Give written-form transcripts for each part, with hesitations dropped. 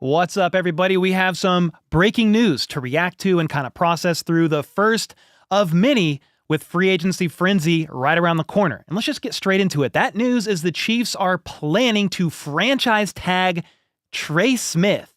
What's up, everybody? We have some breaking news to react to and kind of process through, the first of many with free agency frenzy right around the corner. And let's just get straight into it. That news is the Chiefs are planning to franchise tag Trey Smith.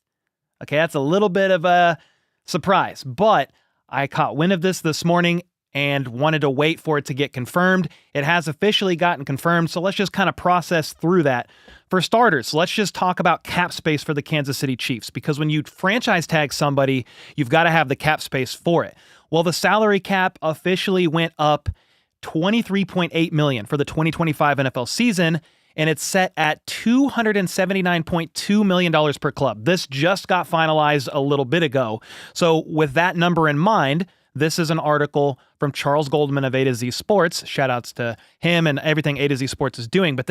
Okay, that's a little bit of a surprise, but I caught wind of this morning and wanted to wait for it to get confirmed. It has officially gotten confirmed, so let's just kind of process through that. For starters, let's just talk about cap space for the Kansas City Chiefs, because when you franchise tag somebody, you've got to have the cap space for it. Well, the salary cap officially went up $23.8 million for the 2025 NFL season, and it's set at $279.2 million per club. This just got finalized a little bit ago. So with that number in mind, this is an article from Charles Goldman of A to Z Sports. Shout outs to him and everything A to Z Sports is doing. But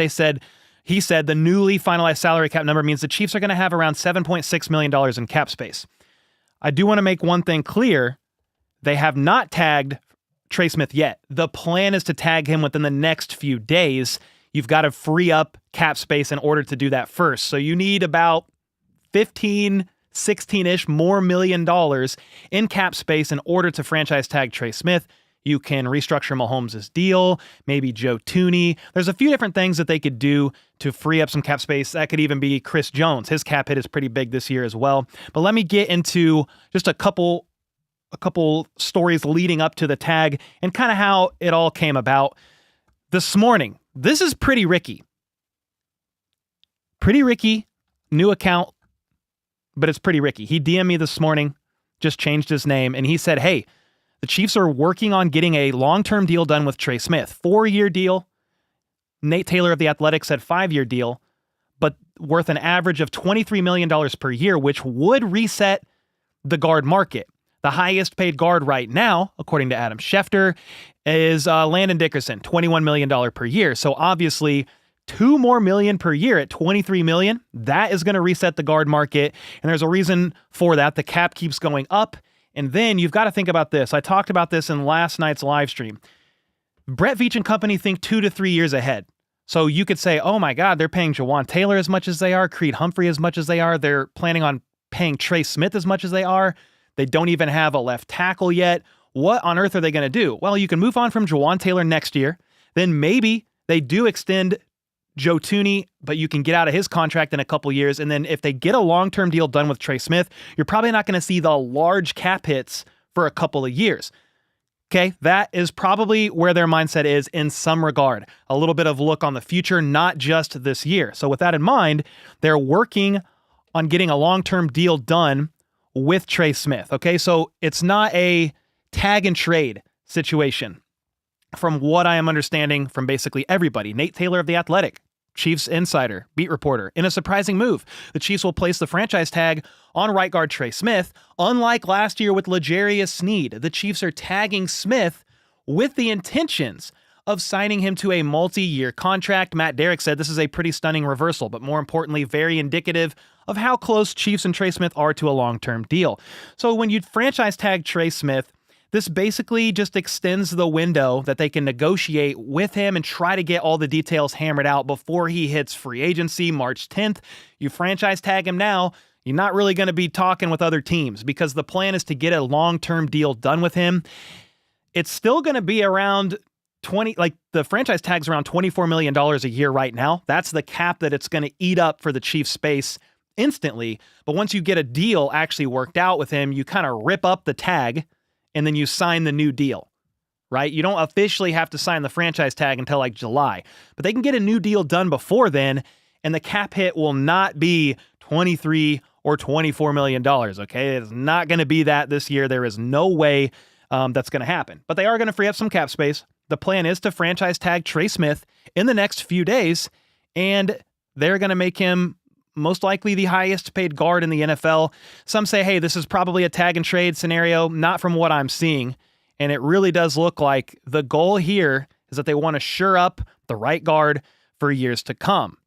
he said the newly finalized salary cap number means the Chiefs are going to have around $7.6 million in cap space. I do want to make one thing clear. They have not tagged Trey Smith yet. The plan is to tag him within the next few days. You've got to free up cap space in order to do that first. So you need about 16-ish more million dollars in cap space in order to franchise tag Trey Smith. You can restructure Mahomes' deal, maybe Joe Thuney. There's a few different things that they could do to free up some cap space. That could even be Chris Jones. His cap hit is pretty big this year as well. But let me get into just a couple stories leading up to the tag and kind of how it all came about. This morning, this is Pretty Ricky. Pretty Ricky, new account, but it's Pretty Ricky. He DM'd me this morning, just changed his name, and he said, hey, the Chiefs are working on getting a long-term deal done with Trey Smith. 4-year deal. Nate Taylor of The Athletic said 5-year deal, but worth an average of $23 million per year, which would reset the guard market. The highest paid guard right now, according to Adam Schefter, is Landon Dickerson, $21 million per year. So obviously, $2 more million per year at $23 million, that is going to reset the guard market. And there's a reason for that. The cap keeps going up. And then you've got to think about this. I talked about this in last night's live stream. Brett Veach and company think 2 to 3 years ahead. So you could say, oh my God, they're paying Jawan Taylor as much as they are, Creed Humphrey as much as they are. They're planning on paying Trey Smith as much as they are. They don't even have a left tackle yet. What on earth are they going to do? Well, you can move on from Jawan Taylor next year. Then maybe they do extend Joe Thuney, but you can get out of his contract in a couple years. And then if they get a long-term deal done with Trey Smith, you're probably not going to see the large cap hits for a couple of years. Okay, that is probably where their mindset is in some regard. A little bit of look on the future, not just this year. So with that in mind, they're working on getting a long-term deal done with Trey Smith. Okay, so it's not a tag and trade situation. From what I am understanding from basically everybody, Nate Taylor of The Athletic, Chiefs insider, beat reporter, in a surprising move, the Chiefs will place the franchise tag on right guard Trey Smith. Unlike last year with L'Jarius Sneed, the Chiefs are tagging Smith with the intentions of signing him to a multi-year contract. Matt Derrick said this is a pretty stunning reversal, but more importantly, very indicative of how close Chiefs and Trey Smith are to a long-term deal. So when you franchise tag Trey Smith, this basically just extends the window that they can negotiate with him and try to get all the details hammered out before he hits free agency March 10th. You franchise tag him now, you're not really going to be talking with other teams because the plan is to get a long-term deal done with him. It's still going to be around the franchise tag's around $24 million a year right now. That's the cap that it's going to eat up for the Chiefs space instantly. But once you get a deal actually worked out with him, you kind of rip up the tag and then you sign the new deal, right? You don't officially have to sign the franchise tag until like July, but they can get a new deal done before then, and the cap hit will not be $23 or $24 million, okay? It's not going to be that this year. There is no way that's going to happen, but they are going to free up some cap space. The plan is to franchise tag Trey Smith in the next few days, and they're going to make him most likely the highest paid guard in the NFL. Some say, hey, this is probably a tag and trade scenario, not from what I'm seeing. And it really does look like the goal here is that they want to shore up the right guard for years to come.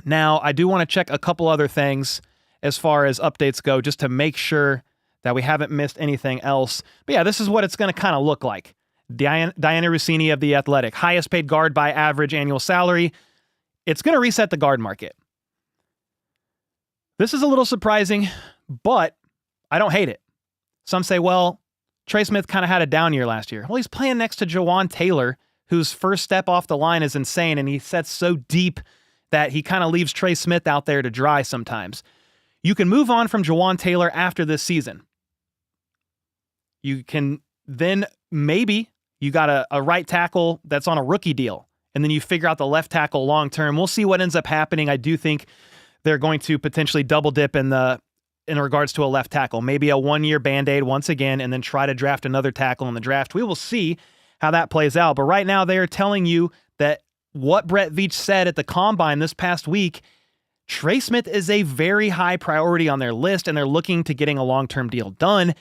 Now, I do want to check a couple other things as far as updates go, just to make sure that we haven't missed anything else. But yeah, this is what it's going to kind of look like. Diana Rossini of The Athletic, highest paid guard by average annual salary. It's going to reset the guard market. This is a little surprising, but I don't hate it. Some say, well, Trey Smith kind of had a down year last year. Well, he's playing next to Jawan Taylor, whose first step off the line is insane, and he sets so deep that he kind of leaves Trey Smith out there to dry sometimes. You can move on from Jawan Taylor after this season. You can then maybe you got a right tackle that's on a rookie deal, and then you figure out the left tackle long term. We'll see what ends up happening. I do think they're going to potentially double dip in regards to a left tackle, maybe a 1-year Band-Aid once again, and then try to draft another tackle in the draft. We will see how that plays out. But right now they are telling you that what Brett Veach said at the Combine this past week, Trey Smith is a very high priority on their list, and they're looking to getting a long-term deal done.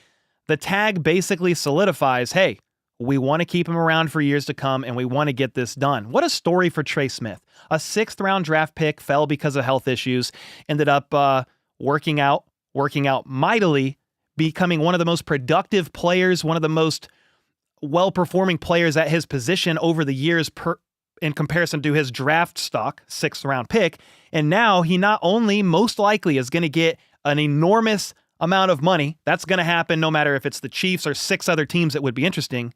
The tag basically solidifies, hey, we want to keep him around for years to come, and we want to get this done. What a story for Trey Smith. A 6th-round draft pick, fell because of health issues, ended up working out mightily, becoming one of the most productive players, one of the most well-performing players at his position over the years in comparison to his draft stock, 6th-round pick. And now he not only most likely is going to get an enormous amount of money. That's going to happen no matter if it's the Chiefs or 6 other teams that would be interested.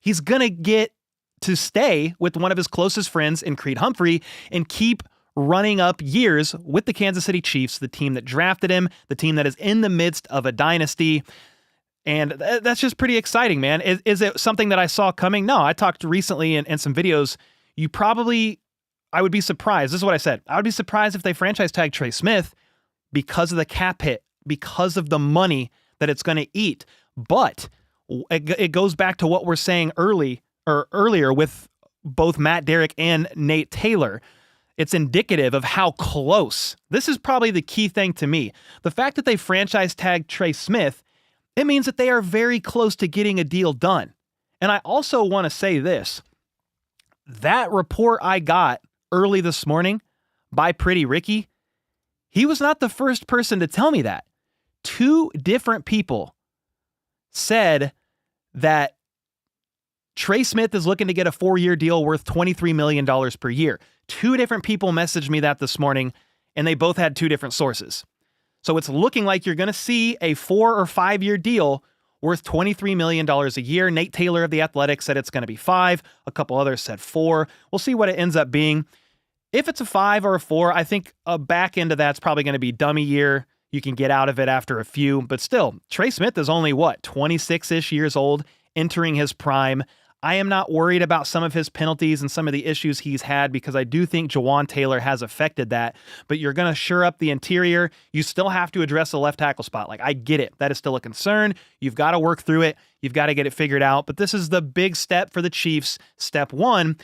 He's going to get to stay with one of his closest friends in Creed Humphrey and keep running up years with the Kansas City Chiefs, the team that drafted him, the team that is in the midst of a dynasty. And that's just pretty exciting, man. Is it something that I saw coming? No, I talked recently in some videos. I would be surprised. This is what I said. I would be surprised if they franchise tag Trey Smith because of the cap hit, because of the money that it's going to eat. But it goes back to what we're saying earlier with both Matt Derrick and Nate Taylor. It's indicative of how close. This is probably the key thing to me. The fact that they franchise tagged Trey Smith, it means that they are very close to getting a deal done. And I also want to say this. That report I got early this morning by Pretty Ricky, he was not the first person to tell me that. 2 different people said that Trey Smith is looking to get a 4-year deal worth $23 million per year. 2 different people messaged me that this morning, and they both had 2 different sources. So it's looking like you're going to see a 4 or 5-year deal worth $23 million a year. Nate Taylor of The Athletic said it's going to be 5. A couple others said 4. We'll see what it ends up being. If it's a 5 or a 4, I think a back end of that's probably going to be dummy year. You can get out of it after a few, but still, Trey Smith is only 26-ish years old, entering his prime. I am not worried about some of his penalties and some of the issues he's had because I do think Jawan Taylor has affected that, but you're going to shore up the interior. You still have to address the left tackle spot. I get it. That is still a concern. You've got to work through it. You've got to get it figured out, but this is the big step for the Chiefs. Step 1,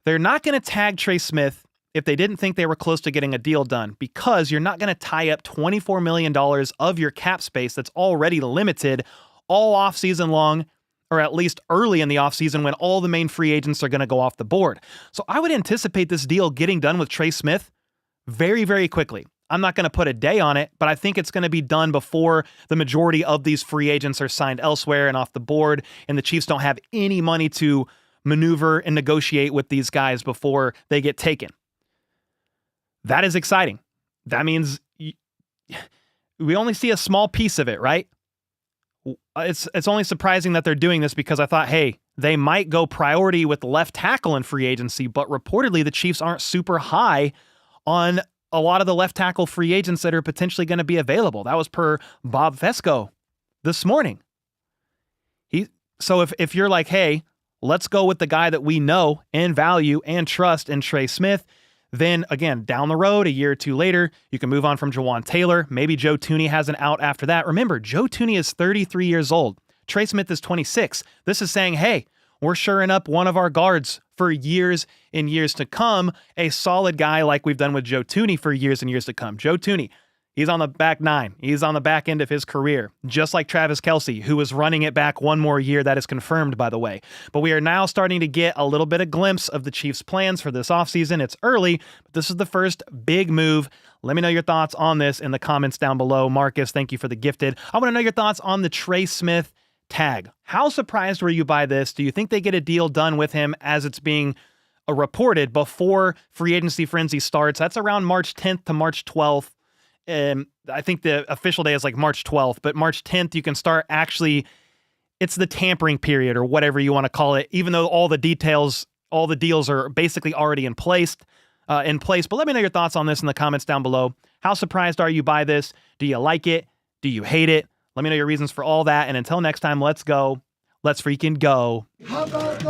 they're not going to tag Trey Smith if they didn't think they were close to getting a deal done, because you're not going to tie up $24 million of your cap space that's already limited all offseason long, or at least early in the offseason when all the main free agents are going to go off the board. So I would anticipate this deal getting done with Trey Smith very, very quickly. I'm not going to put a day on it, but I think it's going to be done before the majority of these free agents are signed elsewhere and off the board, and the Chiefs don't have any money to maneuver and negotiate with these guys before they get taken. That is exciting. That means we only see a small piece of it, right? It's only surprising that they're doing this because I thought, hey, they might go priority with left tackle in free agency, but reportedly the Chiefs aren't super high on a lot of the left tackle free agents that are potentially going to be available. That was per Bob Fesco this morning. So if you're like, hey, let's go with the guy that we know and value and trust in Trey Smith, then again, down the road, a year or 2 later, you can move on from Jawan Taylor. Maybe Joe Thuney has an out after that. Remember, Joe Thuney is 33 years old. Trey Smith is 26. This is saying, hey, we're shoring up one of our guards for years and years to come, a solid guy like we've done with Joe Thuney for years and years to come. Joe Thuney, he's on the back 9. He's on the back end of his career, just like Travis Kelce, who is running it back one more year. That is confirmed, by the way. But we are now starting to get a little bit of glimpse of the Chiefs' plans for this offseason. It's early, but this is the first big move. Let me know your thoughts on this in the comments down below. Marcus, thank you for the gifted. I want to know your thoughts on the Trey Smith tag. How surprised were you by this? Do you think they get a deal done with him as it's being reported before free agency frenzy starts? That's around March 10th to March 12th. I think the official day is like March 12th, but March 10th, you can start actually, it's the tampering period or whatever you want to call it, even though all the details, all the deals are basically already in place. But let me know your thoughts on this in the comments down below. How surprised are you by this? Do you like it? Do you hate it? Let me know your reasons for all that. And until next time, let's go. Let's freaking go. How about